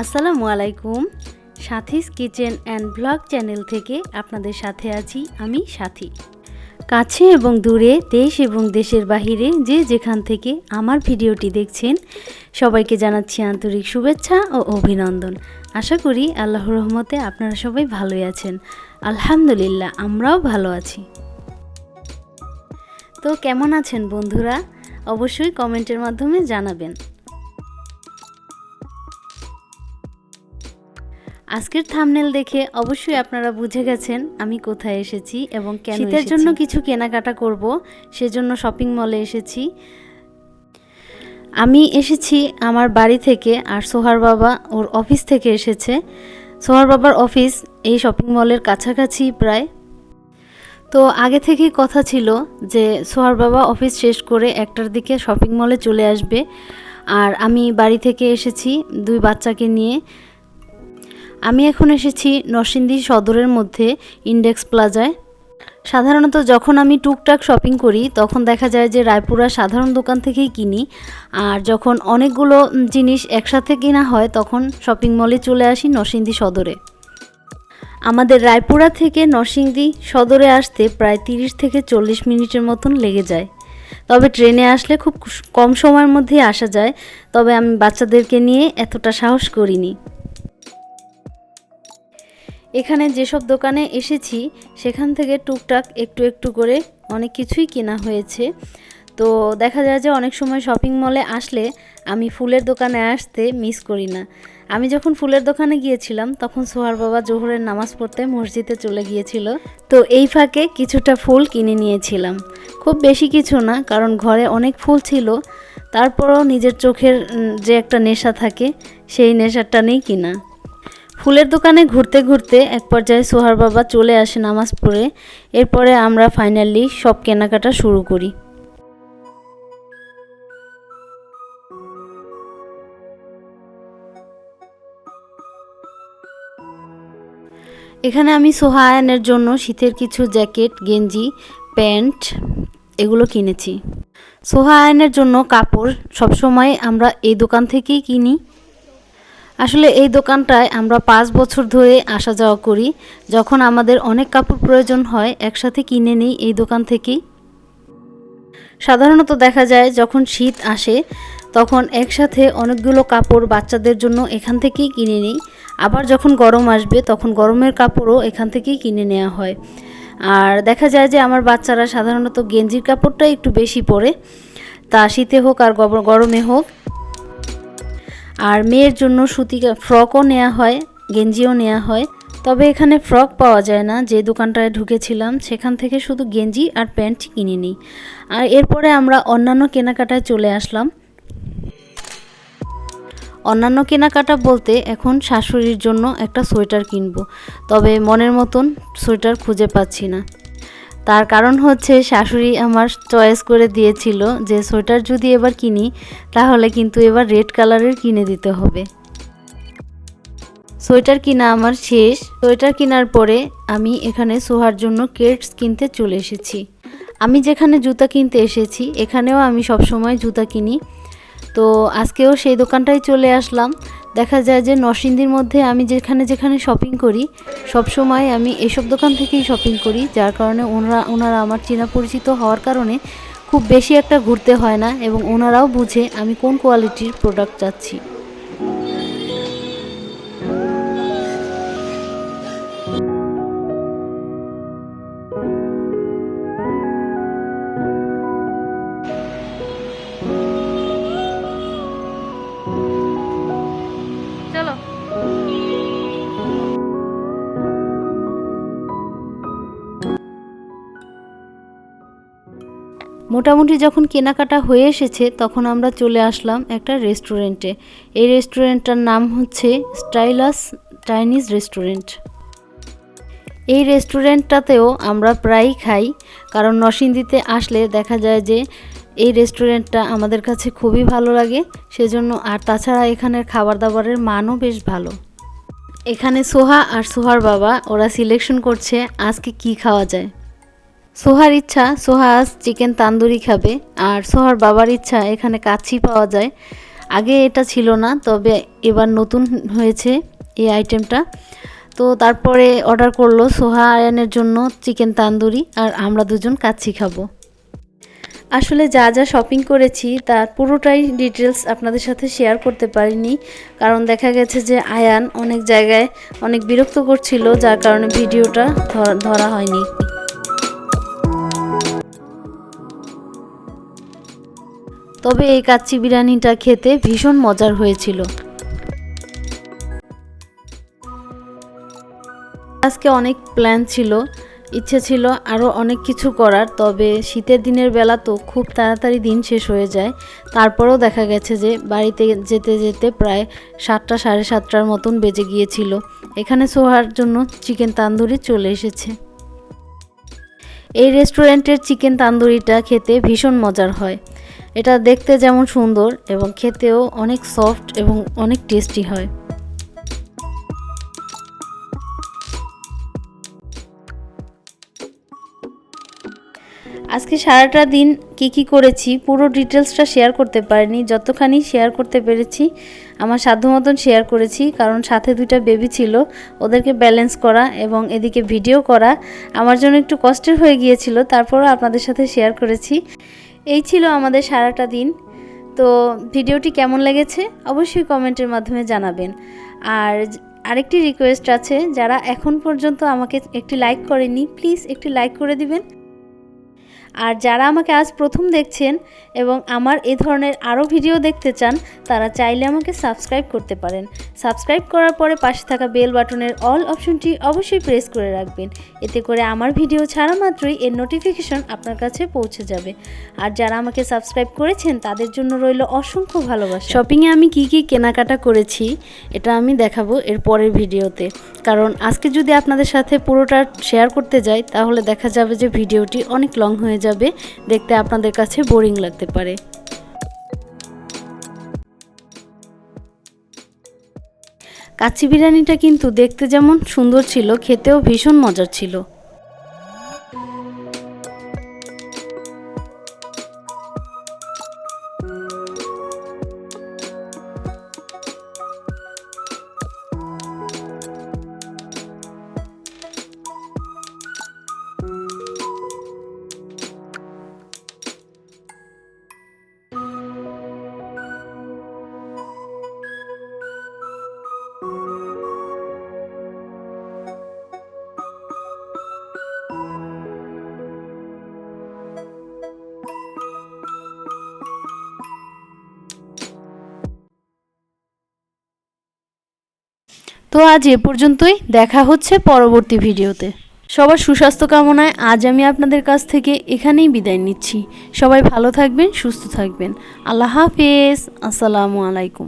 আসসালামু আলাইকুম। সাথীস kitchen and blog channel থেকে আপনাদের সাথে আছি আমি সাথী। কাছে এবং দূরে, দেশ এবং দেশের বাহিরে যে যেখান থেকে আমার ভিডিওটি দেখছেন সবাইকে জানাচ্ছি আন্তরিক শুভেচ্ছা ও অভিনন্দন। আশা করি আল্লাহর রহমতে আপনারা সবাই ভালোই আছেন। আলহামদুলিল্লাহ, আমরাও ভালো আছি। তো কেমন আছেন বন্ধুরা? অবশ্যই কমেন্টের মাধ্যমে জানাবেন। আজকের থাম্বনেল দেখে অবশ্যই আপনারা বুঝে গেছেন আমি কোথায় এসেছি এবং কেন। শীতের জন্য কিছু কেনাকাটা করব, সেজন্য শপিং মলে এসেছি। আমি এসেছি আমার বাড়ি থেকে, আর সোহার বাবা ওর অফিস থেকে এসেছে। সোহার বাবার অফিস এই শপিং মলের কাছাকাছি প্রায়। তো আগে থেকেই কথা ছিল যে সোহার বাবা অফিস শেষ করে 1টার দিকে শপিং মলে চলে আসবে, আর আমি বাড়ি থেকে এসেছি 2 বাচ্চাকে নিয়ে। আমি এখন এসেছি নরসিংদী সদরের মধ্যে ইন্ডেক্স প্লাজায়। সাধারণত যখন আমি টুকটাক শপিং করি তখন দেখা যায় যে রায়পুরা সাধারণ দোকান থেকেই কিনি, আর যখন অনেকগুলো জিনিস একসাথে কেনা হয় তখন শপিং মলে চলে আসি নরসিংদী সদরে। আমাদের রায়পুরা থেকে নরসিংদী সদরে আসতে প্রায় 30 থেকে 40 মিনিটের মতন লেগে যায়। তবে ট্রেনে আসলে খুব কম সময়ের মধ্যেই আসা যায়, তবে আমি বাচ্চাদেরকে নিয়ে এতটা সাহস করিনি। এখানে যেসব দোকানে এসেছি সেখান থেকে টুকটাক একটু একটু করে অনেক কিছুই কেনা হয়েছে। তো দেখা যায় যে অনেক সময় শপিং মলে আসলে আমি ফুলের দোকানে আসতে মিস করি না। আমি যখন ফুলের দোকানে গিয়েছিলাম তখন সোহার বাবা জোহরের নামাজ পড়তে মসজিদে চলে গিয়েছিল, তো এই ফাঁকে কিছুটা ফুল কিনে নিয়েছিলাম। খুব বেশি কিছু না, কারণ ঘরে অনেক ফুল ছিল। তারপরও নিজের চোখের যে একটা নেশা থাকে, সেই নেশাটা নেই কিনা। ফুলের দোকানে ঘুরতে ঘুরতে এক পর্যায়ে সোহার বাবা চলে আসে নামাজ পড়ে। এরপরে আমরা ফাইনালি সব কেনাকাটা শুরু করি। এখানে আমি সোহা আয়নের জন্য শীতের কিছু জ্যাকেট, গেঞ্জি, প্যান্ট এগুলো কিনেছি। সোহা আয়নের জন্য কাপড় সবসময় আমরা এই দোকান থেকেই কিনি। আসলে এই দোকানটায় আমরা 5 বছর ধরে আসা যাওয়া করি। যখন আমাদের অনেক কাপড় প্রয়োজন হয় একসাথে কিনে নিই এই দোকান থেকেই। সাধারণত দেখা যায় যখন শীত আসে তখন একসাথে অনেকগুলো কাপড় বাচ্চাদের জন্য এখান থেকেই কিনে নিই। আবার যখন গরম আসবে তখন গরমের কাপড়ও এখান থেকেই কিনে নেওয়া হয়। আর দেখা যায় যে আমার বাচ্চারা সাধারণত গেঞ্জির কাপড়টা একটু বেশি পরে, তা শীতে হোক আর গরমে হোক। আর মেয়ের জন্য সুতি ফ্রকও নেওয়া হয়, গেঞ্জিও নেওয়া হয়। তবে এখানে ফ্রক পাওয়া যায় না। যে দোকানটায় ঢুকেছিলাম সেখান থেকে শুধু গেঞ্জি আর প্যান্ট কিনে নিই। আর এরপরে আমরা অন্যান্য কেনাকাটায় চলে আসলাম। অন্যান্য কেনাকাটা বলতে এখন শাশুড়ির জন্য একটা সোয়েটার কিনবো, তবে মনের মতন সোয়েটার খুঁজে পাচ্ছি না। তার কারণ হচ্ছে শাশুড়ি আমার চয়েস করে দিয়েছিল যে সোয়েটার যদি এবার কিনি তাহলে কিন্তু এবার রেড কালারের কিনে দিতে হবে। সোয়েটার কিনা আমার শেষ। সোয়েটার কেনার পরে আমি এখানে সোহার জন্য কেডস কিনতে চলে এসেছি। আমি যেখানে জুতা কিনতে এসেছি এখানেও আমি সবসময় জুতা কিনি, তো আজকেও সেই দোকানটায় চলে আসলাম। দেখা যায় যে নরসিংদীর মধ্যে আমি যেখানে যেখানে শপিং করি সবসময় আমি এসব দোকান থেকেই শপিং করি, যার কারণে ওনারা আমার চেনা পরিচিত হওয়ার কারণে খুব বেশি একটা ঘুরতে হয় না, এবং ওনারাও বুঝে আমি কোন কোয়ালিটির প্রোডাক্ট চাচ্ছি। মোটামুটি যখন কেনাকাটা হয়ে এসেছে তখন আমরা চলে আসলাম একটা রেস্টুরেন্টে। এই রেস্টুরেন্টটার নাম হচ্ছে স্টাইলাস চাইনিজ রেস্টুরেন্ট। এই রেস্টুরেন্টটাতেও আমরা প্রায়ই খাই, কারণ নরসিংদীতে আসলে দেখা যায় যে এই রেস্টুরেন্টটা আমাদের কাছে খুবই ভালো লাগে সেজন্য। আর তাছাড়া এখানের খাবার দাবারের মানও বেশ ভালো। এখানে সোহা আর সোহার বাবা ওরা সিলেকশন করছে আজকে কি খাওয়া যায়। সোহার ইচ্ছা সোহা আজ চিকেন তান্দুরি খাবে, আর সোহার বাবার ইচ্ছা এখানে কাচ্চি পাওয়া যায়। আগে এটা ছিল না, তবে এবার নতুন হয়েছে এই আইটেমটা। তো তারপরে অর্ডার করলো সোহা আয়ানের জন্য চিকেন তান্দুরি, আর আমরা দুজন কাচ্চি খাবো। আসলে যা যা শপিং করেছি তার পুরোটাই ডিটেলস আপনাদের সাথে শেয়ার করতে পারিনি, কারণ দেখা গেছে যে আয়ান অনেক জায়গায় অনেক বিরক্ত করছিল, যার কারণে ভিডিওটা ধরা হয়নি। তবে এই কাচ্চি বিরিয়ানিটা খেতে ভীষণ মজার হয়েছিল। আজকে অনেক প্ল্যান ছিল, ইচ্ছে ছিল আরও অনেক কিছু করার, তবে শীতের দিনের বেলা তো খুব তাড়াতাড়ি দিন শেষ হয়ে যায়। তারপরেও দেখা গেছে যে বাড়িতে যেতে যেতে প্রায় 7টা সাড়ে 7টার মতন বেজে গিয়েছিল। এখানে সোহার জন্য চিকেন তান্দুরি চলে এসেছে। এই রেস্টুরেন্টের চিকেন তান্দুরিটা খেতে ভীষণ মজার হয়। এটা দেখতে যেমন সুন্দর এবং খেতেও অনেক সফট এবং অনেক টেস্টি হয়। আজকে সারাটা দিন কি করেছি পুরো ডিটেলসটা শেয়ার করতে পারিনি, যতখানি শেয়ার করতে পেরেছি আমার সাধ্য মতন শেয়ার করেছি, কারণ সাথে 2টা বেবি ছিল, ওদেরকে ব্যালেন্স করা এবং এদিকে ভিডিও করা আমার জন্য একটু কষ্টের হয়ে গিয়েছিল। তারপরও আপনাদের সাথে শেয়ার করেছি। এই ছিল আমাদের সারাটা দিন। তো ভিডিওটি কেমন লেগেছে অবশ্যই কমেন্টের মাধ্যমে জানাবেন। আর আরেকটি রিকোয়েস্ট আছে, যারা এখন পর্যন্ত আমাকে একটি লাইক করেননি প্লিজ একটি লাইক করে দিবেন। আর যারা আমাকে আজ প্রথম দেখছেন এবং আমার এই ধরনের আরও ভিডিও দেখতে চান, তারা চাইলে আমাকে সাবস্ক্রাইব করতে পারেন। সাবস্ক্রাইব করার পরে পাশে থাকা বেল বাটনের অল অপশনটি অবশ্যই প্রেস করে রাখবেন, এতে করে আমার ভিডিও ছাড়া মাত্রই এর নোটিফিকেশন আপনার কাছে পৌঁছে যাবে। আর যারা আমাকে সাবস্ক্রাইব করেছেন তাদের জন্য রইল অসংখ্য ভালোবাসা। শপিংয়ে আমি কি কেনাকাটা করেছি এটা আমি দেখাবো এর পরের ভিডিওতে, কারণ আজকে যদি আপনাদের সাথে পুরোটা শেয়ার করতে যাই তাহলে দেখা যাবে যে ভিডিওটি অনেক লং হয়ে যাবে, দেখতে আপনাদের কাছে বোরিং লাগতে পারে। কাচ্চি বিরিয়ানিটা কিন্তু দেখতে যেমন সুন্দর ছিল, খেতেও ভীষণ মজার ছিল। তো আজ এ পর্যন্তই, দেখা হচ্ছে পরবর্তী ভিডিওতে। সবার সুস্বাস্থ্য কামনায় আজ আমি আপনাদের কাছ থেকে এখানেই বিদায় নিচ্ছি। সবাই ভালো থাকবেন, সুস্থ থাকবেন। আল্লাহ হাফেজ। আসসালামু আলাইকুম।